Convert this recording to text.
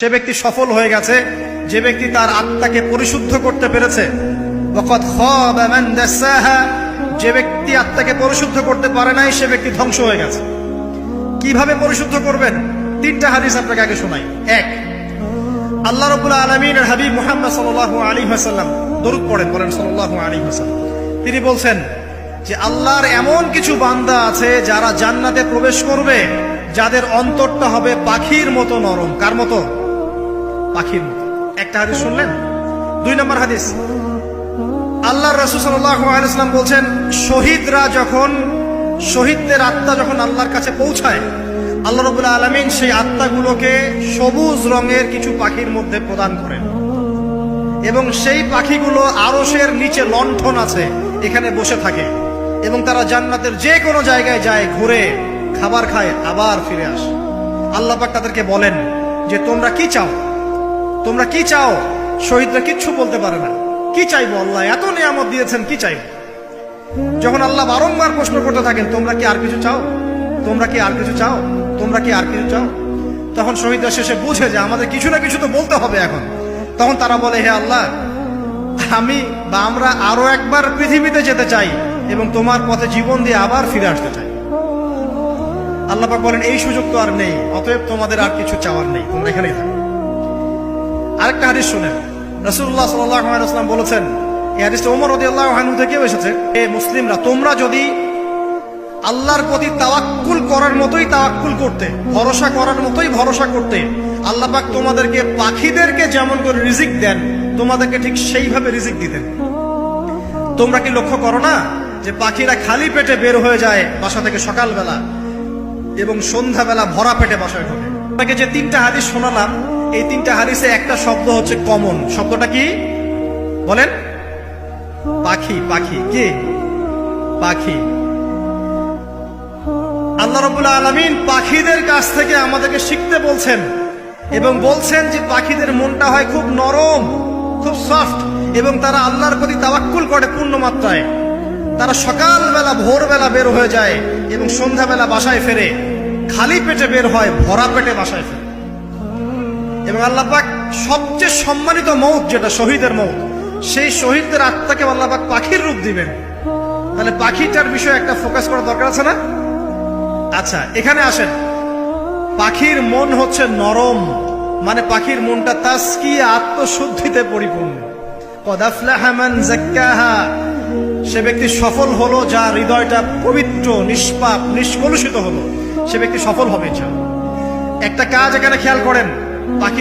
সে ব্যক্তি সফল হয়ে গেছে যে ব্যক্তি তার আত্মাকে পরিশুদ্ধ করতে পেরেছে। ওয়াকাদ খাবা মান দাসাহা, যে ব্যক্তি আত্মাকে পরিশুদ্ধ করতে পারে নাই সে ব্যক্তি ধ্বংস হয়ে গেছে। কিভাবে পরিশুদ্ধ করবেন? তিনটা হাদিস আপনাকে আগে শোনাই। এক, আল্লাহ রাব্বুল আলামিনের হাবিব মুহাম্মদ সাল্লাল্লাহু আলাইহি ওয়াসাল্লাম দরুদ পড়েন, বলেন সাল্লাল্লাহু আলাইহি ওয়াসাল্লাম। তিনি বলছেন যে আল্লাহর এমন কিছু বান্দা আছে যারা জান্নাতে প্রবেশ করবে যাদের অন্তরটা হবে পাখির মতো নরম। কার মতো? পাখির মতো। একটা হাদিস শুনলেন। দুই নম্বর হাদিস, আল্লাহর রাসূল সাল্লাল্লাহু আলাইহি ওয়াসাল্লাম বলছেন শহীদরা যখন, শহীদদের আত্মা যখন আল্লাহর কাছে পৌঁছায়, আল্লাহ রাব্বুল আলামিন সেই আত্মাগুলোকে সবুজ রঙের কিছু পাখির মধ্যে প্রদান করেন এবং সেই পাখিগুলো আরশের নিচে লণ্ঠন আছে এখানে বসে থাকে এবং তারা জান্নাতের যে কোনো জায়গায় যায়, ঘুরে খাবার খায়, আবার ফিরে আসে। আল্লাহ পাক তাদেরকে বলেন যে তোমরা কি চাও, তোমরা কি চাও? শহীদরা কিচ্ছু বলতে পারে না। কি চাইবো? আল্লাহ এত নিয়ামত দিয়েছেন, কি চাইবো? যখন আল্লাহ বারংবার প্রশ্ন করতে থাকেন তোমরা কি আর কিছু চাও, তোমরা কি আর কিছু চাও, তোমরা কি আর কিছু চাও, তখন শহীদরা শেষে বুঝে যে আমাদের কিছু না কিছু তো বলতে হবে এখন। তখন তারা বলে হে আল্লাহ, আমি বা আমরা আরো একবার পৃথিবীতে যেতে চাই এবং তোমার পথে জীবন দিয়ে আবার ফিরে আসতে চাই। আল্লাহ পাক বলেন এই সুযোগ তো আর নেই, অতএব তোমাদের আর কিছু চাওয়ার নেই, তোমরা এখানেই থাকো। আরেকটা হাদিস শুনেন। রাসূলুল্লাহ সাল্লাল্লাহু আলাইহি ওয়াসাল্লাম বলেছেন, এই হাদিসটা ওমর রাদিয়াল্লাহু আনহু থেকেও এসেছে, হে মুসলিমরা, তোমরা যদি আল্লাহর প্রতি তাওয়াক্কুল করার মতোই তাওয়াক্কুল করতে, ভরসা করার মতোই ভরসা করতে, আল্লাহ পাক তোমাদেরকে পাখিদেরকে যেমন করে রিজিক দেন তোমাদেরকে ঠিক সেইভাবে রিজিক দিতেন। তোমরা কি লক্ষ্য করো না যে পাখিরা খালি পেটে বের হয়ে যায় বাসা থেকে সকালবেলা এবং সন্ধ্যাবেলা ভরা পেটে বাসায় ঢোকে? আপনাকে যে তিনটা হাদিস শোনালাম এই তিনটা হাদিসে একটা শব্দ হচ্ছে কমন। শব্দটা কি বলেন? পাখি। পাখি কি? পাখি। আল্লাহ রাব্বুল আলামিন পাখিদের কাছ থেকে আমাদেরকে শিখতে বলছেন এবং বলছেন যে পাখিদের মনটা হয় খুব নরম, খুব সফট এবং তারা আল্লাহর প্রতি তাওয়াক্কুল করে পূর্ণ মাত্রায়। তারা সকালবেলা ভোরবেলা বের হয়ে যায় এবং সন্ধ্যাবেলা বাসায় ফেরে, খালি পেটে বের হয়, ভরা পেটে বাসায় ফেরে। এবং আল্লাহ পাক সবচেয়ে সম্মানিত মওত যেটা শহীদের মওত, সেই শহীদদের আত্মাকে আল্লাহ পাক পাখির রূপ দিবেন। তাহলে পাখিটার বিষয়ে একটা ফোকাস করা দরকার আছে না? আচ্ছা, এখানে আসেন। পাখির মন হচ্ছে নরম, মানে পাখির মনটা তাসকিয়া, আত্মশুদ্ধিতে পরিপূর্ণ। কদ আফলাহা মান যাক্কাহা, সে ব্যক্তি সফল হলো যার হৃদয়টা পবিত্র, নিষ্পাপ, নিষ্কলুষিত হলো, সে ব্যক্তি সফল হবে। একটা কাজ এখানে খেয়াল করেন, পাখিরা